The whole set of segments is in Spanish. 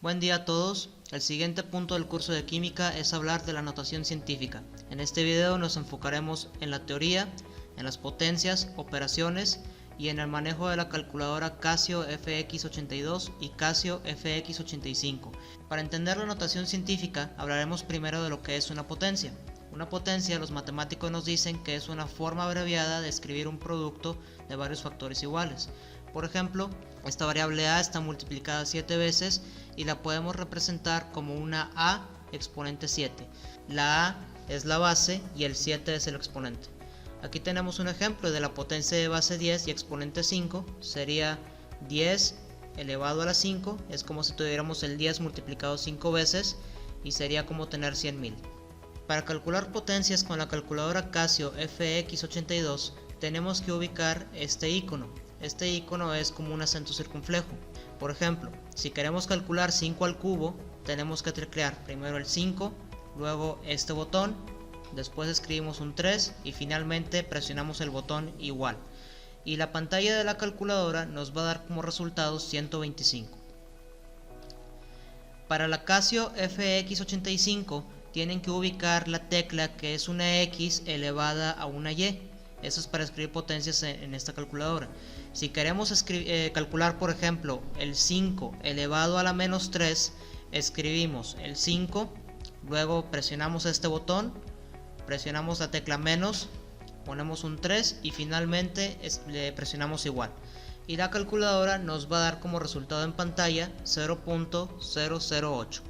Buen día a todos. El siguiente punto del curso de química es hablar de la notación científica. En este video nos enfocaremos en la teoría, en las potencias, operaciones y en el manejo de la calculadora Casio FX82 y Casio FX85. Para entender la notación científica hablaremos primero de lo que es una potencia. Una potencia, los matemáticos nos dicen que es una forma abreviada de escribir un producto de varios factores iguales. Por ejemplo, esta variable a está multiplicada 7 veces y la podemos representar como una a exponente 7. La a es la base y el 7 es el exponente. Aquí tenemos un ejemplo de la potencia de base 10 y exponente 5. Sería 10 elevado a la 5, es como si tuviéramos el 10 multiplicado 5 veces y sería como tener 100.000. Para calcular potencias con la calculadora Casio FX82 tenemos que ubicar este icono. Este icono es como un acento circunflejo. Por ejemplo, si queremos calcular 5 al cubo, tenemos que teclear primero el 5, luego este botón, después escribimos un 3 y finalmente presionamos el botón igual. Y la pantalla de la calculadora nos va a dar como resultado 125. Para la Casio FX85 tienen que ubicar la tecla que es una X elevada a una Y. Eso es para escribir potencias en esta calculadora. Si queremos calcular, por ejemplo, el 5 elevado a la menos 3, escribimos el 5, luego presionamos este botón, presionamos la tecla menos, ponemos un 3 y finalmente le presionamos igual. Y la calculadora nos va a dar como resultado en pantalla 0.008.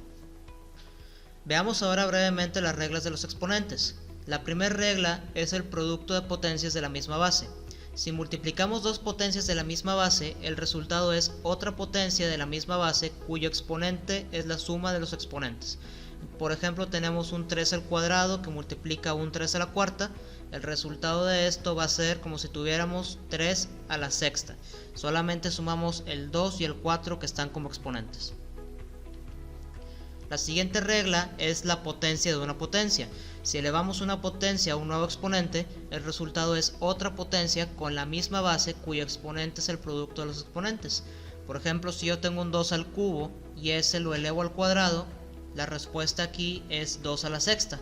Veamos ahora brevemente las reglas de los exponentes. La primera regla es el producto de potencias de la misma base. Si multiplicamos dos potencias de la misma base, el resultado es otra potencia de la misma base cuyo exponente es la suma de los exponentes. Por ejemplo, tenemos un 3 al cuadrado que multiplica un 3 a la cuarta. El resultado de esto va a ser como si tuviéramos 3 a la sexta. Solamente sumamos el 2 y el 4 que están como exponentes. La siguiente regla es la potencia de una potencia. Si elevamos una potencia a un nuevo exponente, el resultado es otra potencia con la misma base cuyo exponente es el producto de los exponentes. Por ejemplo, si yo tengo un 2 al cubo y ese lo elevo al cuadrado, la respuesta aquí es 2 a la sexta.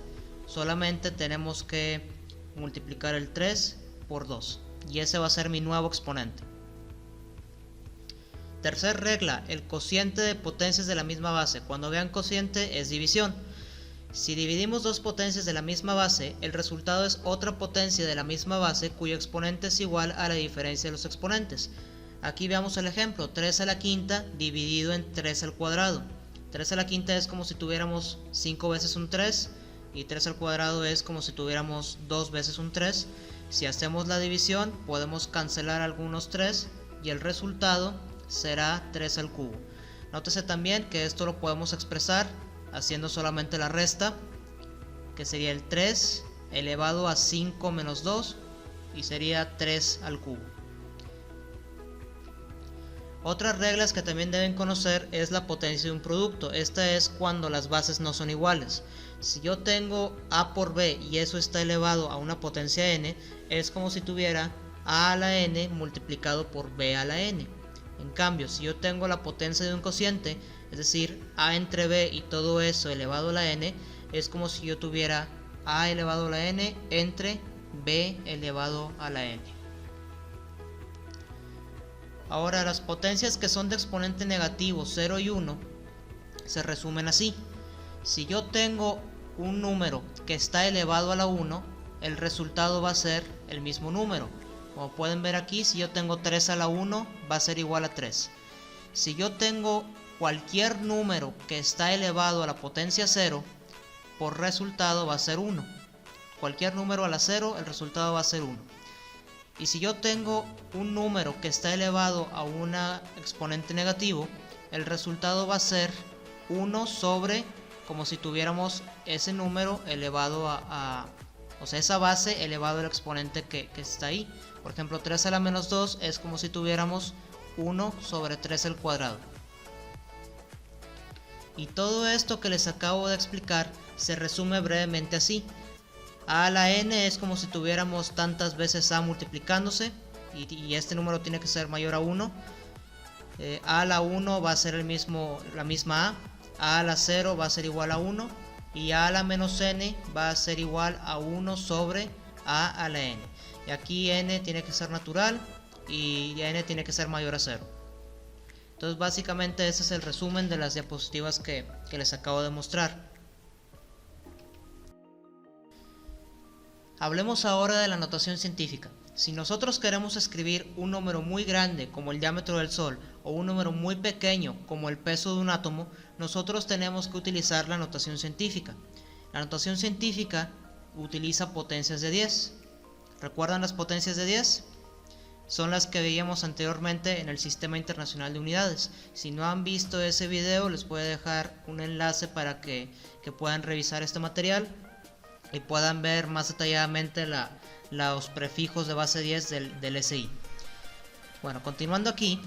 Solamente tenemos que multiplicar el 3 por 2 y ese va a ser mi nuevo exponente. Tercera regla, el cociente de potencias de la misma base. Cuando vean cociente es división. Si dividimos dos potencias de la misma base, el resultado es otra potencia de la misma base cuyo exponente es igual a la diferencia de los exponentes. Aquí veamos el ejemplo, 3 a la quinta dividido en 3 al cuadrado. 3 a la quinta es como si tuviéramos 5 veces un 3 y 3 al cuadrado es como si tuviéramos 2 veces un 3. Si hacemos la división podemos cancelar algunos 3 y el resultado será 3 al cubo. Nótese también que esto lo podemos expresar haciendo solamente la resta, que sería el 3 elevado a 5 menos 2 y sería 3 al cubo. Otras reglas que también deben conocer es la potencia de un producto. Esta es cuando las bases no son iguales. Si yo tengo a por b y eso está elevado a una potencia n, es como si tuviera a la n multiplicado por b a la n. En cambio, si yo tengo la potencia de un cociente, es decir, a entre b y todo eso elevado a la n, es como si yo tuviera a elevado a la n entre b elevado a la n. Ahora, las potencias que son de exponente negativo 0 y 1 se resumen así. Si yo tengo un número que está elevado a la 1, el resultado va a ser el mismo número. Como pueden ver aquí, si yo tengo 3 a la 1, va a ser igual a 3. Si yo tengo cualquier número que está elevado a la potencia 0, por resultado va a ser 1. Cualquier número a la 0, el resultado va a ser 1. Y si yo tengo un número que está elevado a un exponente negativo, el resultado va a ser 1 sobre, como si tuviéramos ese número elevado o sea, esa base elevado al exponente que está ahí. Por ejemplo, 3 a la menos 2 es como si tuviéramos 1 sobre 3 al cuadrado. Y todo esto que les acabo de explicar se resume brevemente así. A la n es como si tuviéramos tantas veces a multiplicándose y este número tiene que ser mayor a 1. a a la 1 va a ser la misma a a la 0 va a ser igual a 1 y a la menos n va a ser igual a 1 sobre a la n. Y aquí n tiene que ser natural y n tiene que ser mayor a 0. Entonces básicamente ese es el resumen de las diapositivas que les acabo de mostrar. Hablemos ahora de la notación científica. Si nosotros queremos escribir un número muy grande como el diámetro del Sol o un número muy pequeño como el peso de un átomo, nosotros tenemos que utilizar la notación científica. La notación científica utiliza potencias de 10. ¿Recuerdan las potencias de 10? Son las que veíamos anteriormente en el Sistema Internacional de Unidades. Si no han visto ese video, les voy a dejar un enlace para que puedan revisar este material y puedan ver más detalladamente los prefijos de base 10 del SI. Bueno, continuando aquí,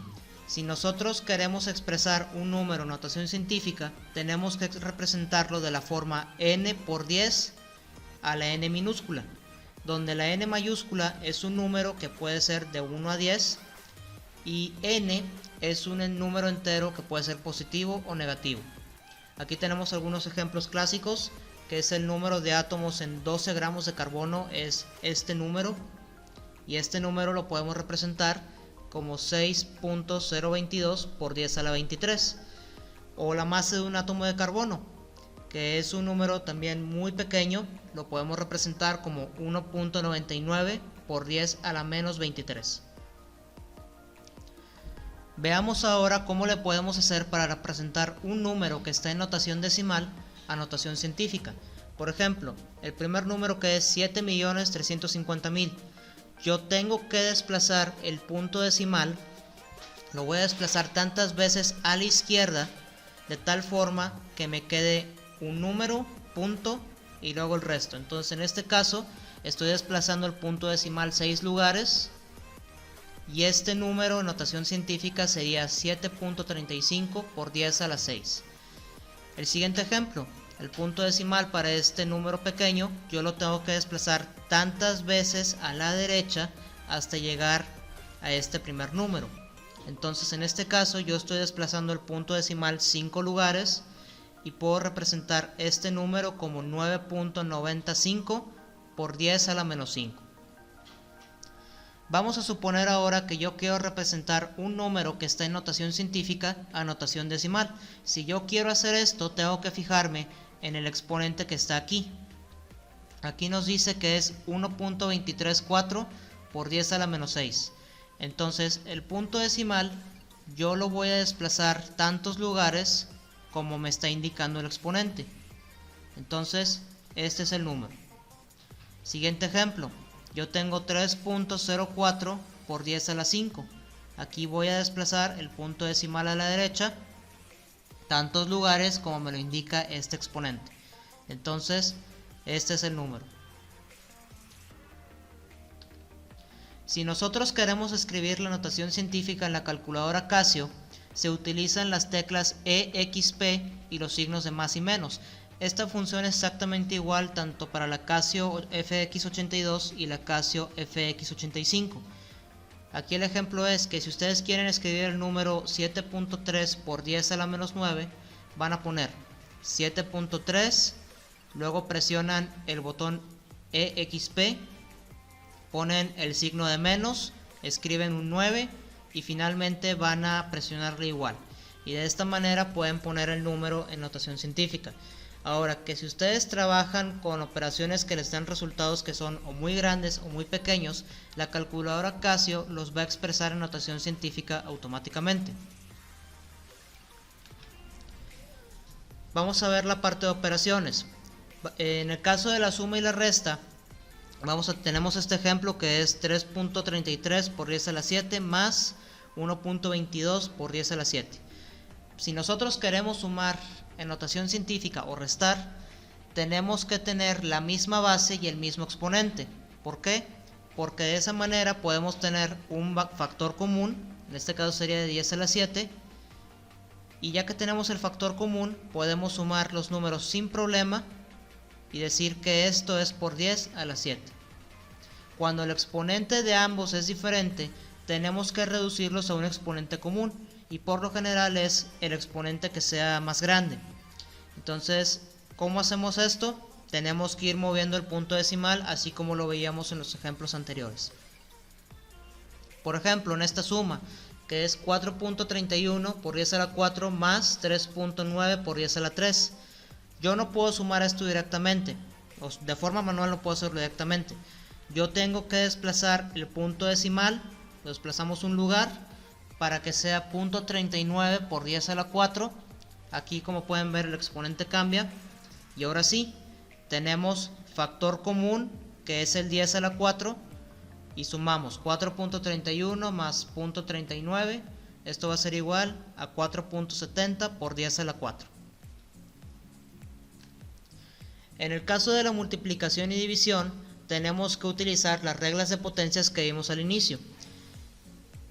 si nosotros queremos expresar un número en notación científica, tenemos que representarlo de la forma n por 10 a la n minúscula, donde la n mayúscula es un número que puede ser de 1 a 10 y n es un número entero que puede ser positivo o negativo. Aquí tenemos algunos ejemplos clásicos, que es el número de átomos en 12 gramos de carbono, es este número, y este número lo podemos representar como 6.022 por 10 a la 23, o la masa de un átomo de carbono, que es un número también muy pequeño, lo podemos representar como 1.99 por 10 a la menos 23. Veamos ahora cómo le podemos hacer para representar un número que está en notación decimal a notación científica. Por ejemplo, el primer número, que es 7.350.000, yo tengo que desplazar el punto decimal, lo voy a desplazar tantas veces a la izquierda de tal forma que me quede un número, punto y luego el resto. Entonces en este caso estoy desplazando el punto decimal 6 lugares y este número en notación científica sería 7.35 por 10 a la 6. El siguiente ejemplo, el punto decimal para este número pequeño yo lo tengo que desplazar tantas veces a la derecha hasta llegar a este primer número. Entonces en este caso yo estoy desplazando el punto decimal 5 lugares y puedo representar este número como 9.95 por 10 a la menos 5. Vamos a suponer ahora que yo quiero representar un número que está en notación científica a notación decimal. Si yo quiero hacer esto, tengo que fijarme en el exponente que está aquí. Aquí nos dice que es 1.234 por 10 a la menos 6. Entonces el punto decimal yo lo voy a desplazar tantos lugares como me está indicando el exponente. Entonces este es el número. Siguiente ejemplo. Yo tengo 3.04 por 10 a la 5. Aquí voy a desplazar el punto decimal a la derecha tantos lugares como me lo indica este exponente. Entonces este es el número. Si nosotros queremos escribir la notación científica en la calculadora Casio, se utilizan las teclas E, X, P y los signos de más y menos. Esta funciona exactamente igual tanto para la Casio FX82 y la Casio FX85. Aquí el ejemplo es que si ustedes quieren escribir el número 7.3 por 10 a la menos 9, van a poner 7.3, luego presionan el botón EXP, ponen el signo de menos, escriben un 9 y finalmente van a presionarle igual. Y de esta manera pueden poner el número en notación científica. Ahora, que si ustedes trabajan con operaciones que les dan resultados que son o muy grandes o muy pequeños, la calculadora Casio los va a expresar en notación científica automáticamente. Vamos a ver la parte de operaciones. En el caso de la suma y la resta, tenemos este ejemplo que es 3.33 por 10 a la 7 más 1.22 por 10 a la 7. Si nosotros queremos sumar en notación científica o restar, tenemos que tener la misma base y el mismo exponente. ¿Por qué? Porque de esa manera podemos tener un factor común, en este caso sería de 10 a la 7, y ya que tenemos el factor común, podemos sumar los números sin problema y decir que esto es por 10 a la 7. Cuando el exponente de ambos es diferente, tenemos que reducirlos a un exponente común, y por lo general es el exponente que sea más grande. Entonces, ¿cómo hacemos esto? Tenemos que ir moviendo el punto decimal así como lo veíamos en los ejemplos anteriores. Por ejemplo, en esta suma, que es 4.31 por 10 a la 4 más 3.9 por 10 a la 3. Yo no puedo sumar esto directamente, de forma manual no puedo hacerlo directamente. Yo tengo que desplazar el punto decimal, lo desplazamos un lugar para que sea 0.39 por 10 a la 4. Aquí, como pueden ver, el exponente cambia. Y ahora sí, tenemos factor común, que es el 10 a la 4, y sumamos 4.31 más 0.39. Esto va a ser igual a 4.70 por 10 a la 4. En el caso de la multiplicación y división, tenemos que utilizar las reglas de potencias que vimos al inicio.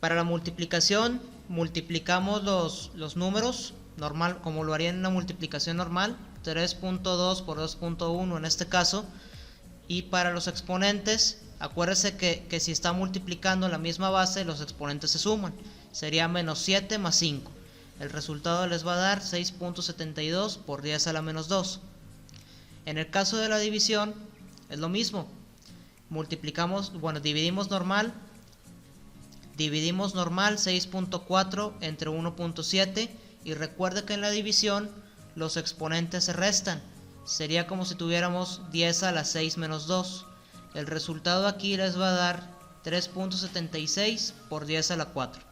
Para la multiplicación, multiplicamos los números normal, como lo haría en una multiplicación normal, 3.2 por 2.1 en este caso. Y para los exponentes, acuérdense que si está multiplicando la misma base, los exponentes se suman. Sería menos 7 más 5. El resultado les va a dar 6.72 por 10 a la menos 2. En el caso de la división, es lo mismo. Dividimos normal 6.4 entre 1.7, y recuerda que en la división los exponentes se restan. Sería como si tuviéramos 10 a la 6 menos 2. El resultado aquí les va a dar 3.76 por 10 a la 4.